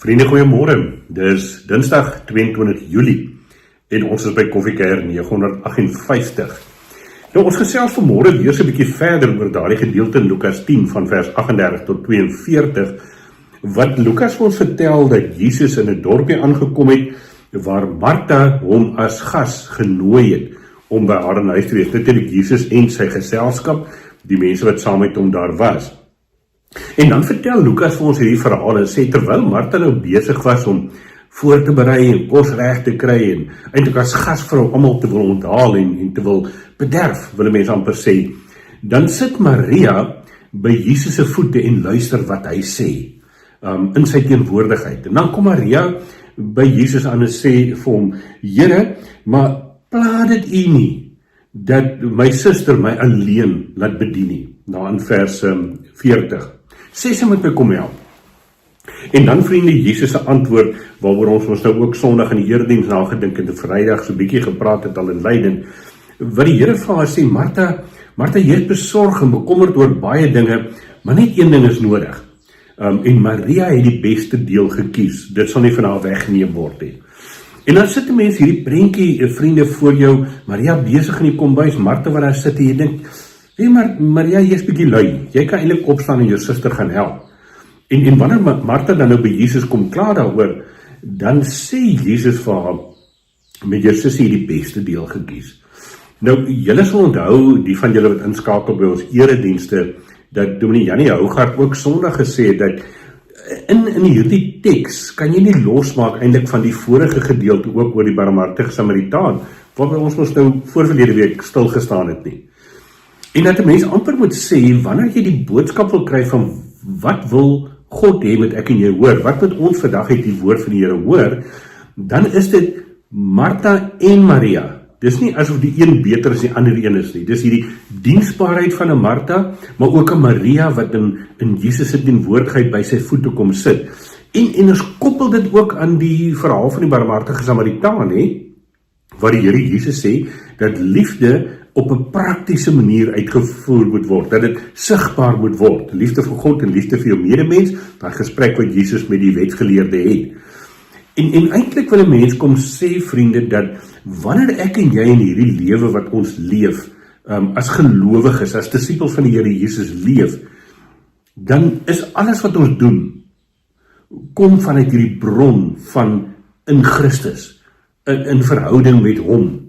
Vriende, goeiemôre. Dis Dinsdag 22 Julie en ons is by Koffiekuier 958. Nou, ons gesels vanmôre weer so 'n bietjie verder oor daardie gedeelte in Lukas 10 van vers 38 tot 42, wat Lukas vir ons vertel dat Jesus in 'n dorpie aangekom het waar Martha hom as gas genooi het om by haar in huis te wees. Natuurlik Jesus en sy geselskap, die mense wat saam met hom daar was. En dan vertel Lukas vir ons hierdie verhaal en sê terwyl Martha nou besig was om voor te berei en kos reg te kry en eintlik as gasvrou almal te wil onthaal en te wil bederf, wil mense amper sê, dan sit Maria by Jesus se voete en luister wat hy sê in sy teenwoordigheid. En dan kom Maria by Jesus aan en sê vir hom: Here, maar pla dit u nie dat my suster my alleen laat bedien nie. Nou in vers 40. Sê sy moet my kom help. En dan vriende, Jesus se antwoord, waaroor ons nou ook Sondag in die erediens nagedink en Vrydag so 'n bietjie gepraat het al in Leiden, wat die Here vir haar sê: Martha, jy is besorg en bekommerd oor baie dinge, maar net een ding is nodig. En Maria het die beste deel gekies, dit sal nie van haar weggeneem word nie. En dan sit 'n mens hierdie prentjie, vriende, voor jou, Maria besig in die kombuis, Martha wat daar sit en jy dink, maar Maria, jy is bietjie lui, jy kan eintlik opstaan en jou suster gaan help. En wanneer Martha dan nou by Jesus kom klaar daaroor, dan sê Jesus vir haar: met jou sussie die beste deel gekies. Nou, julle sal onthou, die van julle wat inskakel by ons eredienste, dat Dominee Janie Hougaard ook Sondag gesê het, dat in hierdie teks kan jy nie losmaak eintlik van die vorige gedeelte ook oor die barmhartige Samaritaan, waarby ons nou voorverlede week stilgestaan het nie. En dat 'n mens amper moet sê, wanneer jy die boodskap wil kry van wat wil God hê met ek en jy hoor, wat moet ons vandag uit die woord van die Here hoor, dan is dit Martha en Maria. Dis nie asof die een beter as die ander een is nie. Dis hierdie diensbaarheid van 'n Martha, maar ook 'n Maria wat in Jesus se teenwoordigheid by sy voete kom sit. En ons koppel dit ook aan die verhaal van die barmhartige Samaritaan, waar die Here Jesus sê dat liefde op 'n praktiese manier uitgevoer moet word, dat dit sigbaar moet word, liefde vir God en liefde vir jou medemens, daai gesprek wat Jesus met die wetgeleerde het. En eintlik wil 'n mens kom sê, vriende, dat wanneer ek en jy in hierdie lewe wat ons leef, as gelowiges, as disippels van die Here Jesus leef, dan is alles wat ons doen, kom vanuit hierdie bron van in Christus, in verhouding met hom.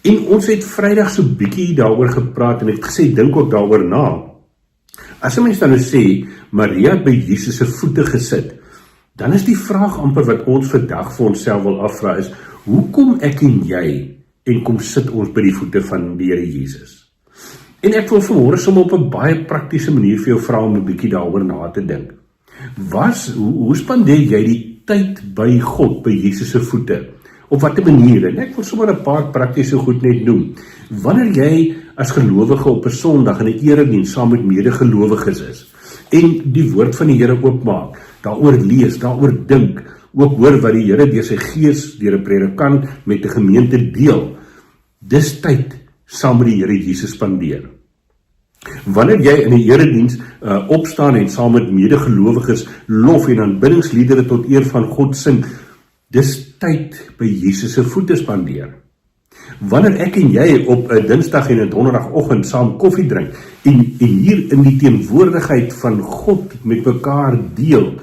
En ons het Vrydag so bietjie daaroor gepraat en het gesê, dink ook daaroor na. As 'n mens dan sê, Maria by Jesus se voete gesit, dan is die vraag amper wat ons vandag vir onsself wil afvra is, hoe kom ek en jy en kom sit ons by die voete van die Here Jesus? En ek wil vanmôre sommer op 'n baie praktiese manier vir jou vra om 'n bietjie daaroor na te dink. Hoe spandeer jy die tyd by God, by Jesus se voete? Op watter maniere? En ek wil sommer 'n paar praktiese goed net noem. Wanneer jy as gelowige op 'n Sondag in 'n erediens saam met medegelowiges is en die woord van die Here oopmaak, daaroor lees, daaroor dink, ook hoor wat die Here deur sy gees, deur 'n predikant met 'n gemeente deel, dis tyd saam met die Here Jesus spandeer. Wanneer jy in 'n erediens opstaan en saam met medegelowiges lof en aanbiddingsliedere tot eer van God sing, dis tyd by Jesus se voete spandeer. Wanneer ek en jy op 'n Dinsdag en 'n Donderdagoggend saam koffie drink en hier in die teenwoordigheid van God met mekaar deel,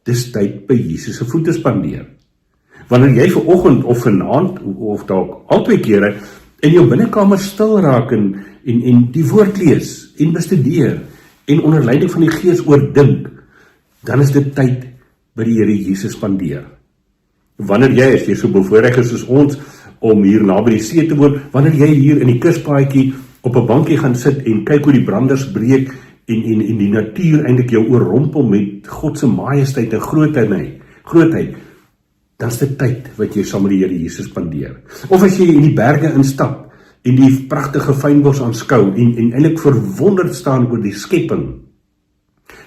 dis tyd by Jesus se voete spandeer. Wanneer jy vanoggend of vanaand of dalk albei kere in jou binnekamer stil raak en die woord lees en bestudeer en onder leiding van die Gees oordink, dan is dit tyd by die Here Jesus spandeer. Wanneer jy, as jy so bevoorreg is soos ons, om hier naby die see te woon, wanneer jy hier in die kuspaadjie op 'n bankie gaan sit en kyk hoe die branders breek en die natuur eintlik jou oorrompel met God se majesteit en grootheid, dan is dit tyd wat jy saam met die Here Jesus spandeer. Of as jy in die berge instap en die pragtige fynbos aanskou en eintlik verwonderd staan oor die skepping,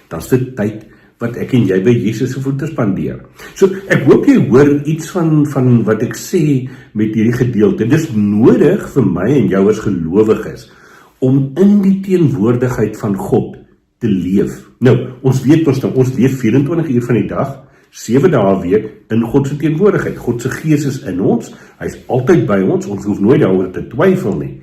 dan is dit tyd wat ek en jy by Jesus se voete spandeer. So, ek hoop jy hoor iets van wat ek sê met hierdie gedeelte. Dis nodig vir my en jou as gelowiges om in die teenwoordigheid van God te leef. Nou, ons weet ons leef 24 uur van die dag, 7 dae 'n week in God se teenwoordigheid. God se Gees is in ons, hy's altyd by ons hoef nooit daaroor te twyfel nie.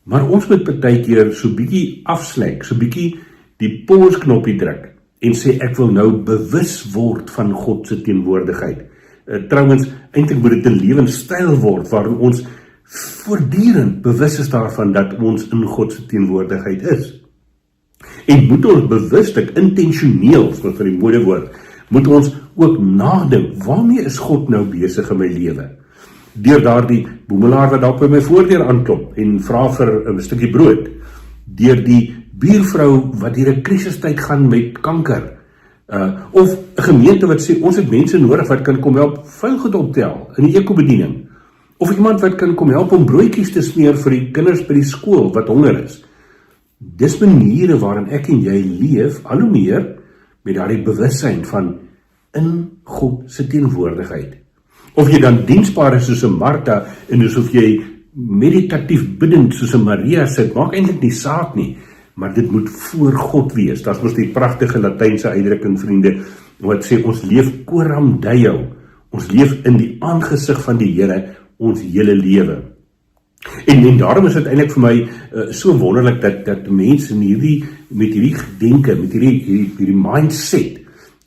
Maar ons moet partykeer so bietjie afslek, so bietjie die pausknopie druk en sê ek wil nou bewus word van God se teenwoordigheid. Trouwens, eintlik moet dit 'n lewenstyl word waarin ons voortdurend bewus is daarvan dat ons in God se teenwoordigheid is. En moet ons bewuslik, intentioneel, soos vir die modewoord, moet ons ook nadink, waarmee is God nou besig in my lewe? Deur daardie boemelaar wat dalk by my voordeur aanklop en vra vir 'n stukkie brood, deur die buurvrou wat deur 'n krisistyd gaan met kanker, of 'n gemeente wat sê, ons het mense nodig wat kan kom help vuilgoed optel in die ekobediening, of iemand wat kan kom help om broodjies te smeer vir die kinders by die skool wat honger is. Dis maniere waarin ek en jy leef, al hoe meer met daardie bewussyn van in God se teenwoordigheid. Of jy dan diensbaar is soos 'n Martha en asof jy meditatief bidend soos 'n Maria sit, maak eintlik nie saak nie, maar dit moet voor God wees. Dit is mos die pragtige Latynse uitdrukking, vriende, wat sê ons leef coram Deo, ons leef in die aangesig van die Here ons hele lewe. En daarom is dit eintlik vir my so wonderlik dat mense met hierdie gedenke, met hierdie mindset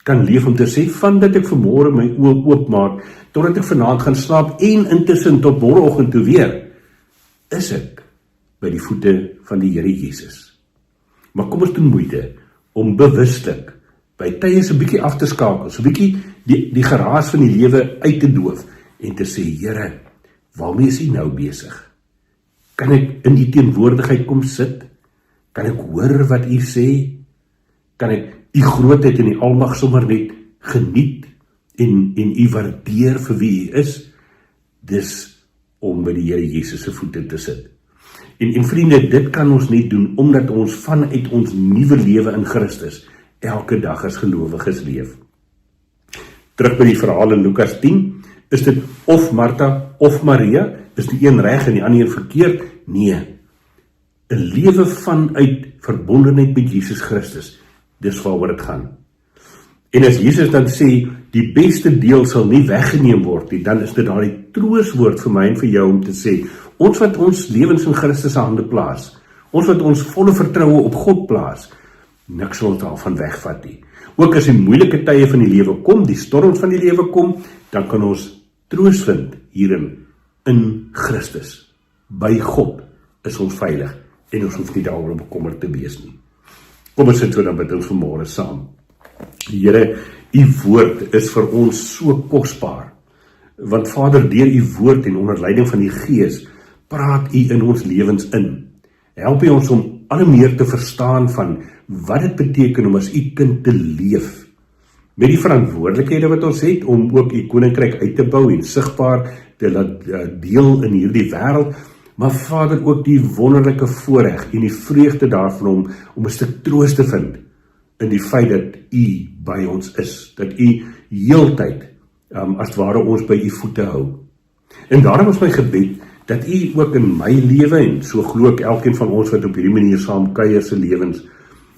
kan leef om te sê, van dat ek vanmôre my oë oopmaak, totdat ek vanaand gaan slaap en intussen tot môreoggend toe weer, is ek by die voete van die Here Jesus. Maar kom ons doen moeite om bewuslik by tye so 'n bietjie af te skakel, so 'n bietjie die geraas van die lewe uit te doof en te sê, Here, waarmee is U nou besig? Kan ek in die teenwoordigheid kom sit? Kan ek hoor wat U sê? Kan ek U grootheid en die almag sommer net geniet en U waardeer vir wie U is? Dis om by die Here Jesus se voete te sit. En vriende, dit kan ons net doen omdat ons vanuit ons nuwe lewe in Christus elke dag as gelowiges leef. Terug by die verhaal in Lukas 10, is dit of Martha of Maria, is die een reg en die ander een verkeerd? Nee, 'n lewe vanuit verbondenheid met Jesus Christus, dis waaroor dit gaan. En as Jesus dan sê, die beste deel sal nie weggeneem word nie, dan is dit daardie trooswoord vir my en vir jou om te sê, ons wat ons lewens in Christus se hande plaas, ons wat ons volle vertroue op God plaas, niks sal ons daarvan wegvat nie. Ook as die moeilike tye van die lewe kom, die storms van die lewe kom, dan kan ons troos vind hierin, in Christus. By God is ons veilig en ons hoef nie daaroor bekommerd te wees nie. Kom ons sit so dan bid ons vanmôre saam. Here, U woord is vir ons so kosbaar, want Vader, deur U woord en onder leiding van die Gees, praat U in ons lewens in. Help U ons om al meer te verstaan van wat dit beteken om as U kind te leef, met die verantwoordelikhede wat ons het om ook U koninkryk uit te bou en sigbaar te laat deel in hierdie wêreld, maar Vader, ook die wonderlike voorreg en die vreugde daarvan om 'n stuk troos te vind in die feit dat U by ons is, dat U heeltyd as ware ons by U voete hou. En daarom is my gebed dat U ook in my lewe en so glo ek elkeen van ons wat op hierdie manier saam kuier se lewens,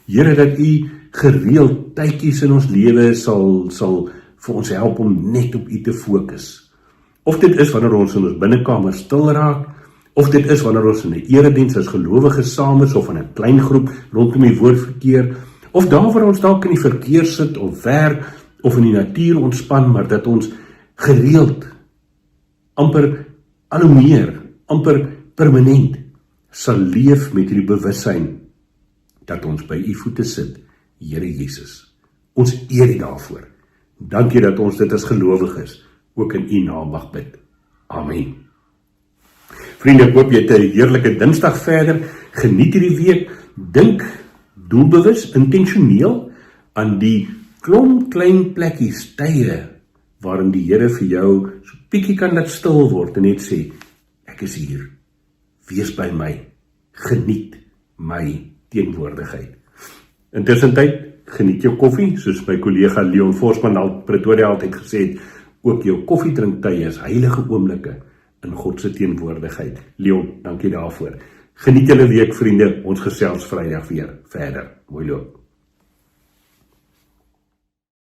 Here, dat U gereeld tydjies in ons lewe sal vir ons help om net op U te fokus. Of dit is wanneer ons in ons binnekamer stil raak, of dit is wanneer ons in 'n erediens as gelowiges saam is of in 'n klein groep rondom die woord verkeer, of daar waar ons dalk in die verkeer sit of werk of in die natuur ontspan, maar dat ons gereeld, amper al hoe meer, amper permanent sal leef met hierdie bewussyn dat ons by U voete sit, Here Jesus. Ons eer U daarvoor. Dankie dat ons dit as gelowiges ook in U naam mag bid. Amen. Vriende, ek hoop jy het 'n heerlike Dinsdag verder. Geniet hierdie week. Dink doelbewus, intentioneel aan die klomp klein plekkies, tye waarin die Here vir jou so bietjie kan laat stil word en net sê, ek is hier. Wees by my. Geniet my teenwoordigheid. Intussen geniet jou koffie, soos my kollega Leon Forsman al Pretoria altyd gesê het, ook jou koffiedrinktye is heilige oomblikke in God se teenwoordigheid. Leon, dankie daarvoor. Geniet julle week, vriende, ons gesels Vrydag weer verder. Mooi loop.